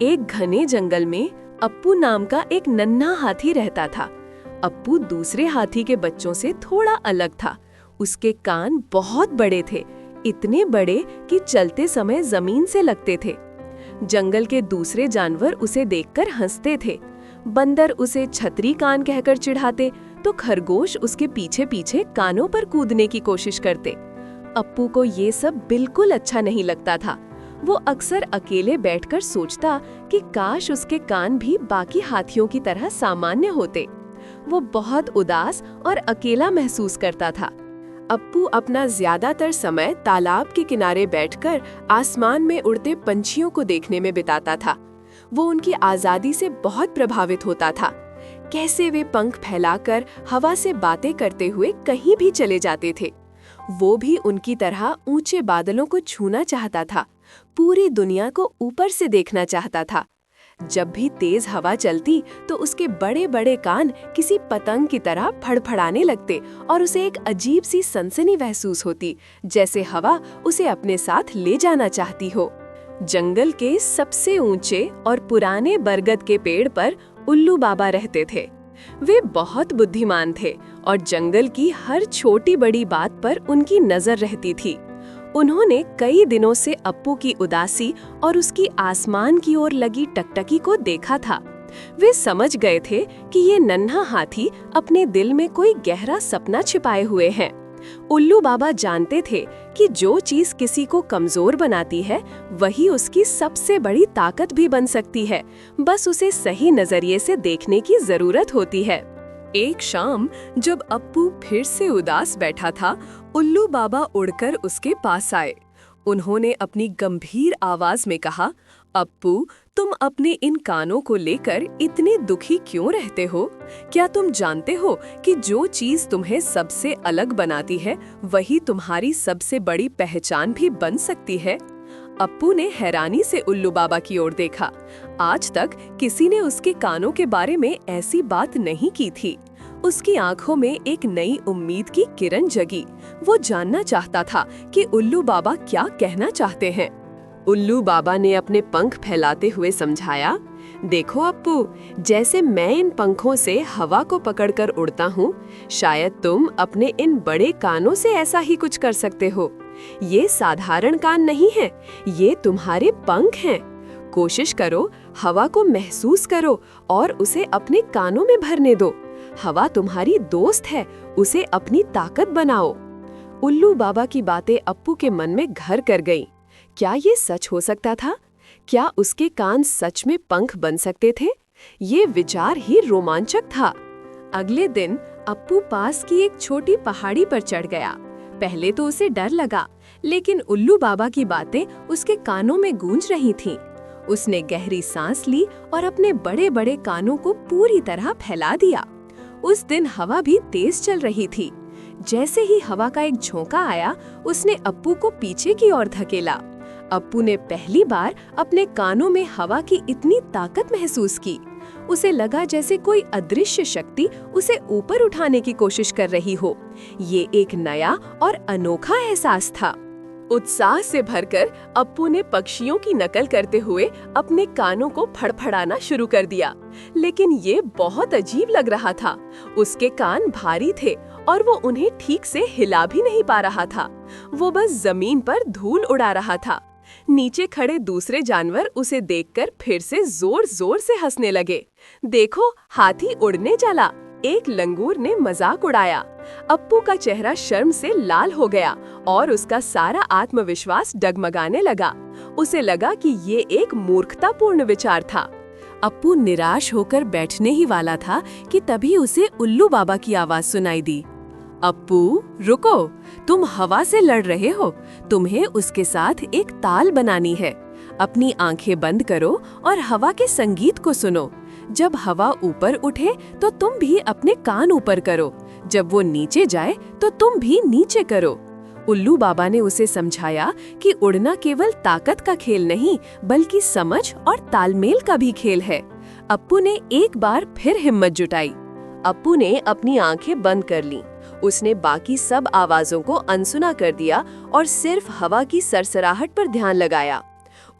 एक घने जंगल में अप्पू नाम का एक नन्हा हाथी रहता था। अप्पू दूसरे हाथी के बच्चों से थोड़ा अलग था। उसके कान बहुत बड़े थे, इतने बड़े कि चलते समय जमीन से लगते थे। जंगल के दूसरे जानवर उसे देखकर हंसते थे। बंदर उसे छतरी कान कहकर चिढ़ाते, तो खरगोश उसके पीछे पीछे कानों पर कूदने की कोशिश करते। अप्पू को ये सब बिल्कुल अच्छा नहीं लगता था। वो अक्सर अकेले बैठकर सोचता कि काश उसके कान भी बाकी हाथियों की तरह सामान्य होते। वो बहुत उदास और अकेला महसूस करता था। अप्पू अपना ज्यादातर समय तालाब के किनारे बैठकर आसमान में उड़ते पंछियों को देखने में बिताता था। वो उनकी आजादी से बहुत प्रभावित होता था। कैसे वे पंख फैलाकर हवा से बातें करते हुए कहीं भी चले जाते थे। वो भी उनकी तरह ऊंचे बादलों को छूना चाहता था, पूरी दुनिया को ऊपर से देखना चाहता था। जब भी तेज हवा चलती तो उसके बड़े बड़े कान किसी पतंग की तरह फड़फड़ाने लगते और उसे एक अजीब सी सनसनी महसूस होती, जैसे हवा उसे अपने साथ ले जाना चाहती हो। जंगल के सबसे ऊंचे और पुराने बरगद के पेड़ पर उल्लू बाबा रहते थे। वे बहुत बुद्धिमान थे और जंगल की हर छोटी बड़ी बात पर उनकी नजर रहती थी। उन्होंने कई दिनों से अप्पू की उदासी और उसकी आसमान की ओर लगी टकटकी को देखा था। वे समझ गए थे कि ये नन्हा हाथी अपने दिल में कोई गहरा सपना छिपाए हुए हैं। उल्लू बाबा जानते थे कि जो चीज किसी को कमजोर बनाती है वही उसकी सबसे बड़ी ताकत भी बन सकती है। बस उसे सही नजरिए से देखने की जरूरत होती है। एक शाम जब अप्पू फिर से उदास बैठा था, उल्लू बाबा उड़कर उसके पास आए। उन्होंने अपनी गंभीर आवाज में कहा, अप्पू, तुम अपने इन कानों को लेकर इतने दुखी क्यों रहते हो? क्या तुम जानते हो कि जो चीज तुम्हें सबसे अलग बनाती है वही तुम्हारी सबसे बड़ी पहचान भी बन सकती है? अप्पू ने हैरानी से उल्लू बाबा की ओर देखा। आज तक किसी ने उसके कानों के बारे में ऐसी बात नहीं की थी। उसकी आंखों में एक नई उम्मीद की किरण जगी। वो जानना चाहता था कि उल्लू बाबा क्या कहना चाहते हैं। उल्लू बाबा ने अपने पंख फैलाते हुए समझाया, देखो अप्पू, जैसे मैं इन पंखों से हवा को पकड़कर उड़ता हूँ, शायद तुम अपने इन बड़े कानों से ऐसा ही कुछ कर सकते हो। ये साधारण कान नहीं है, ये तुम्हारे पंख हैं। कोशिश करो, हवा को महसूस करो और उसे अपने कानों में भरने दो। हवा तुम्हारी दोस्त है, उसे अपनी ताकत बनाओ। उल्लू बाबा की बातें अप्पू के मन में घर कर गईं। क्या ये सच हो सकता था? क्या उसके कान सच में पंख बन सकते थे? ये विचार ही रोमांचक था। अगले दिन अप्पू पास की एक छोटी पहाड़ी पर चढ़ गया। पहले तो उसे डर लगा, लेकिन उल्लू बाबा की बातें उसके कानों में गूंज रही थीं। उसने गहरी सांस ली और अपने बड़े बड़े कानों को पूरी तरह फैला दिया। उस दिन हवा भी तेज चल रही थी। जैसे ही हवा का एक झोंका आया, उसने अप्पू को पीछे की ओर धकेला। अप्पू ने पहली बार अपने कानों में हवा की इतनी ताकत महसूस की। उसे लगा जैसे कोई अदृश्य शक्ति उसे ऊपर उठाने की कोशिश कर रही हो। ये एक नया और अनोखा एहसास था। उत्साह से भरकर अप्पू ने पक्षियों की नकल करते हुए अपने कानों को फड़फड़ाना शुरू कर दिया, लेकिन ये बहुत अजीब लग रहा था। उसके कान भारी थे और वो उन्हें ठीक से हिला भी नहीं पा रहा था। वो बस जमीन पर धूल उड़ा रहा था। नीचे खड़े दूसरे जानवर उसे देखकर फिर से जोर जोर से हंसने लगे। देखो, हाथी उड़ने चला, एक लंगूर ने मजाक उड़ाया। अप्पू का चेहरा शर्म से लाल हो गया और उसका सारा आत्मविश्वास डगमगाने लगा। उसे लगा कि ये एक मूर्खतापूर्ण विचार था। अप्पू निराश होकर बैठने ही वाला था कि तभी उसे उल्लू बाबा की आवाज सुनाई दी। अप्पू, रुको, तुम हवा से लड़ रहे हो, तुम्हें उसके साथ एक ताल बनानी है। अपनी आंखें बंद करो और हवा के संगीत को सुनो। जब हवा ऊपर उठे तो तुम भी अपने कान ऊपर करो, जब वो नीचे जाए तो तुम भी नीचे करो। उल्लू बाबा ने उसे समझाया कि उड़ना केवल ताकत का खेल नहीं, बल्कि समझ और तालमेल का भी खेल है। अप्पू ने एक बार फिर हिम्मत जुटाई। अप्पू ने अपनी आंखें बंद कर लीं। उसने बाकी सब आवाजों को अनसुना कर दिया और सिर्फ हवा की सरसराहट पर ध्यान लगाया।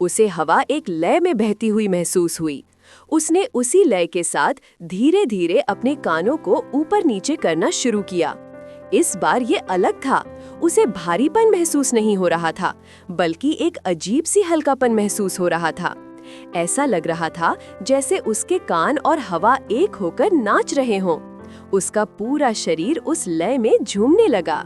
उसे हवा एक लय में बहती हुई महसूस हुई। उसने उसी लय के साथ धीरे धीरे अपने कानों को ऊपर नीचे करना शुरू किया। इस बार ये अलग था। उसे भारीपन महसूस नहीं हो रहा था, बल्कि एक अजीब सी हल्कापन महसूस हो रहा था। ऐसा लग रहा था जैसे उसके कान और हवा एक होकर नाच रहे हों। उसका पूरा शरीर उस लय में झूमने लगा।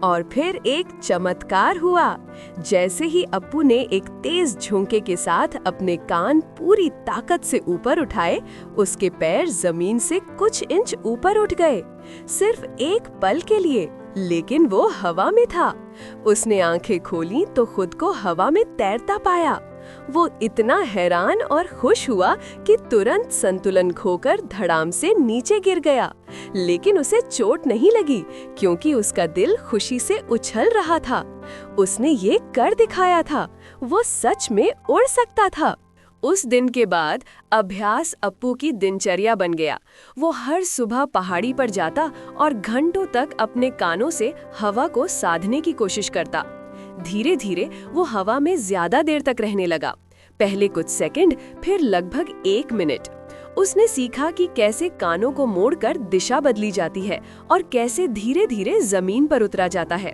और फिर एक चमत्कार हुआ। जैसे ही अप्पू ने एक तेज झोंके के साथ अपने कान पूरी ताकत से ऊपर उठाए, उसके पैर जमीन से कुछ इंच ऊपर उठ गए। सिर्फ एक पल के लिए, लेकिन वो हवा में था। उसने आंखें खोली तो खुद को हवा में तैरता पाया। वो इतना हैरान और खुश हुआ कि तुरंत संतुलन खोकर धड़ाम से नीचे गिर गया। लेकिन उसे चोट नहीं लगी, क्योंकि उसका दिल खुशी से उछल रहा था। उसने ये कर दिखाया था। वो सच में उड़ सकता था। उस दिन के बाद अभ्यास अप्पू की दिनचर्या बन गया। वो हर सुबह पहाड़ी पर जाता और घंटों तक अपने कानों से हवा को साधने की कोशिश करता। धीरे धीरे वो हवा में ज्यादा देर तक रहने लगा। पहले कुछ सेकंड, फिर लगभग 1 मिनट। उसने सीखा कि कैसे कानों को मोड़कर दिशा बदली जाती है और कैसे धीरे धीरे जमीन पर उतरा जाता है।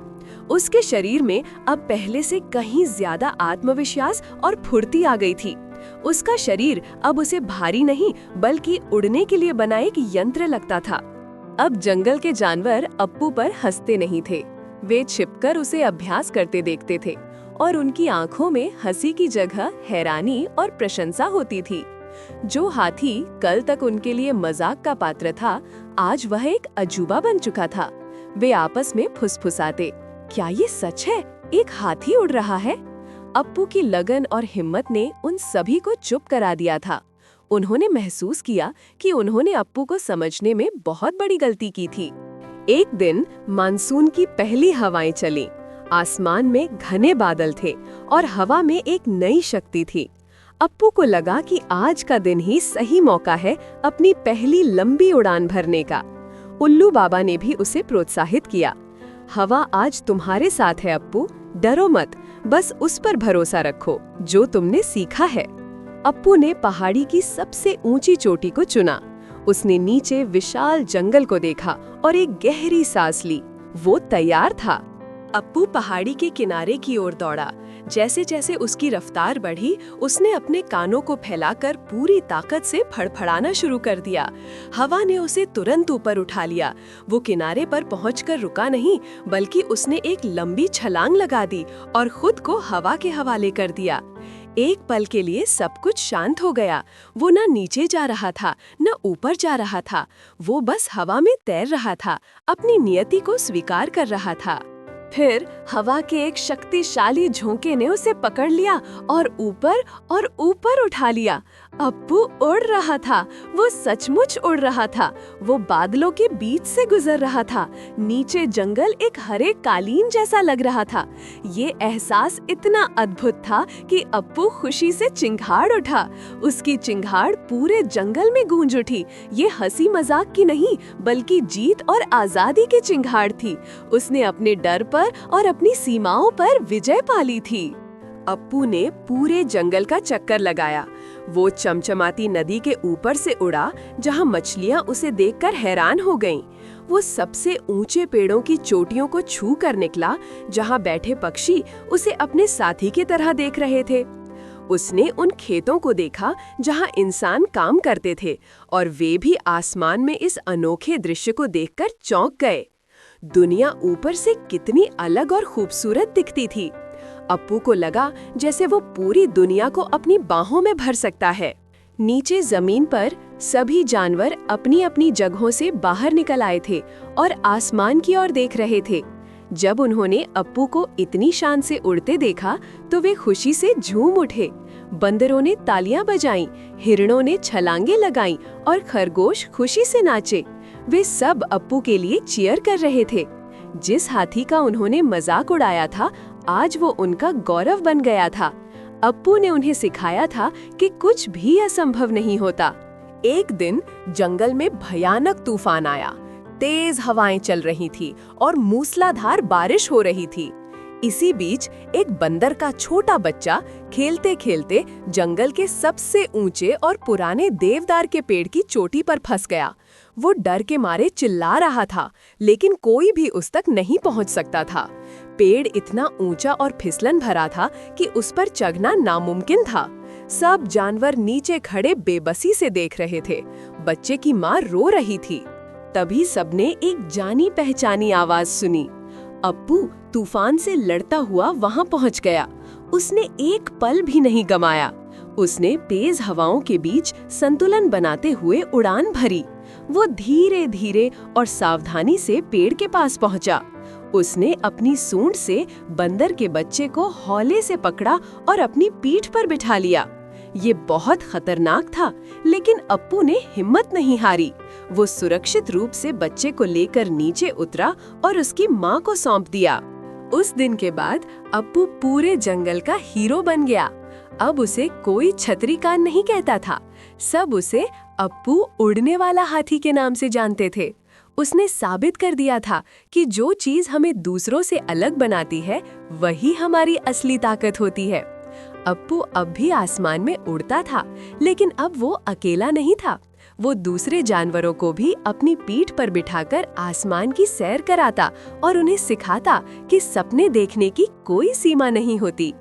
उसके शरीर में अब पहले से कहीं ज्यादा आत्मविश्वास और फुर्ती आ गई थी। उसका शरीर अब उसे भारी नहीं, बल्कि उड़ने के लिए बना एक यंत्र लगता था। अब जंगल के जानवर अप्पू पर हंसते नहीं थे। वे छिपकर उसे अभ्यास करते देखते थे और उनकी आंखों में हंसी की जगह हैरानी और प्रशंसा होती थी। जो हाथी कल तक उनके लिए मजाक का पात्र था, आज वह एक अजूबा बन चुका था। वे आपस में फुसफुसाते, क्या ये सच है? एक हाथी उड़ रहा है? अप्पू की लगन और हिम्मत ने उन सभी को चुप करा दिया था। उन्होंने महसूस किया कि उन्होंने अप्पू को समझने में बहुत बड़ी गलती की थी। एक दिन मानसून की पहली हवाएं चली। आसमान में घने बादल थे और हवा में एक नई शक्ति थी। अप्पू को लगा कि आज का दिन ही सही मौका है अपनी पहली लंबी उड़ान भरने का। उल्लू बाबा ने भी उसे प्रोत्साहित किया। हवा आज तुम्हारे साथ है अप्पू, डरो मत, बस उस पर भरोसा रखो जो तुमने सीखा है। अप्पू ने पहाड़ी की सबसे ऊंची चोटी को चुना। उसने नीचे विशाल जंगल को देखा और एक गहरी सांस ली। वो तैयार था। अप्पू पहाड़ी के किनारे की ओर दौड़ा। जैसे जैसे उसकी रफ्तार बढ़ी, उसने अपने कानों को फैलाकर पूरी ताकत से फड़फड़ाना शुरू कर दिया। हवा ने उसे तुरंत ऊपर उठा लिया। वो किनारे पर पहुंचकर रुका नहीं, बल्कि उसने एक लंबी छलांग लगा दी और खुद को हवा के हवाले कर दिया। एक पल के लिए सब कुछ शांत हो गया। वो न नीचे जा रहा था, न ऊपर जा रहा था। वो बस हवा में तैर रहा था, अपनी नियति को स्वीकार कर रहा था। फिर हवा के एक शक्तिशाली झोंके ने उसे पकड़ लिया और ऊपर उठा लिया। अप्पू उड़ रहा था। वो सचमुच उड़ रहा था। वो बादलों के बीच से गुजर रहा था। नीचे जंगल एक हरे कालीन जैसा लग रहा था। ये एहसास इतना अद्भुत था कि अप्पू खुशी से चिंगाड़ उठा। उसकी चिंगाड़ पूरे जंगल में गूंज उठी। ये हंसी मजाक की नहीं, बल्कि जीत और आजादी की चिंगाड़ थी। उसने अपने डर पर और अपनी सीमाओं पर विजय पाली थी। अप्पू ने पूरे जंगल का चक्कर लगाया। वो चमचमाती नदी के ऊपर से उड़ा, जहां मछलियां उसे देखकर हैरान हो गईं। वो सबसे ऊंचे पेड़ों की चोटियों को छू कर निकला, जहां बैठे पक्षी उसे अपने साथी की तरह देख रहे थे। उसने उन खेतों को देखा जहां इंसान काम करते थे, और वे भी आसमान में इस अनोखे दृश्य को देखकर चौंक गए। दुनिया ऊपर से कितनी अलग और खूबसूरत दिखती थी। अप्पू को लगा जैसे वो पूरी दुनिया को अपनी बाहों में भर सकता है। नीचे जमीन पर सभी जानवर अपनी अपनी जगहों से बाहर निकल आए थे और आसमान की ओर देख रहे थे। जब उन्होंने अप्पू को इतनी शान से उड़ते देखा तो वे खुशी से झूम उठे। बंदरों ने तालियां बजाईं, हिरणों ने छलांगे लगाईं और खरगोश खुशी से नाचे। वे सब अप्पू के लिए चीयर कर रहे थे। जिस हाथी का उन्होंने मजाक उड़ाया था, आज वो उनका गौरव बन गया था। अप्पू ने उन्हें सिखाया था कि कुछ भी असंभव नहीं होता। एक दिन जंगल में भयानक तूफान आया। तेज हवाएं चल रही थी और मूसलाधार बारिश हो रही थी। इसी बीच एक बंदर का छोटा बच्चा खेलते खेलते जंगल के सबसे ऊंचे और पुराने देवदार के पेड़ की चोटी पर फंस गया। वो डर के मारे चिल्ला रहा था, लेकिन कोई भी उस तक नहीं पहुंच सकता था। पेड़ इतना ऊंचा और फिसलन भरा था कि उस पर चढ़ना नामुमकिन था। सब जानवर नीचे खड़े बेबसी से देख रहे थे। बच्चे की माँ रो रही थी। तभी सबने एक जानी पहचानी आवाज सुनी। अप्पू तूफान से लड़ता हुआ वहां पहुंच गया। उसने एक पल भी नहीं गमाया। उसने तेज हवाओं के बीच संतुलन बनाते हुए उड़ान भरी। वो धीरे धीरे और सावधानी से पेड़ के पास पहुंचा। उसने अपनी सूंड से बंदर के बच्चे को हौले से पकड़ा और अपनी पीठ पर बिठा लिया। ये बहुत खतरनाक था, लेकिन अप्पू ने हिम्मत नहीं हारी। वो सुरक्षित रूप से बच्चे को लेकर नीचे उतरा और उसकी माँ को सौंप दिया। उस दिन के बाद अप्पू पूरे जंगल का हीरो बन गया। अब उसे कोई छतरीकान नहीं कहता था। सब उसे अप्पू उड़ने वाला हाथी के नाम से जानते थे। उसने साबित कर दिया था कि जो चीज हमें दूसरों से अलग बनाती है, वही हमारी असली ताकत होती है। अप्पू अब भी आसमान में उड़ता था, लेकिन अब वो अकेला नहीं था। वो दूसरे जानवरों को भी अपनी पीठ पर बिठाकर आसमान की सैर कराता और उन्हें सिखाता कि सपने देखने की कोई सीमा नहीं होती।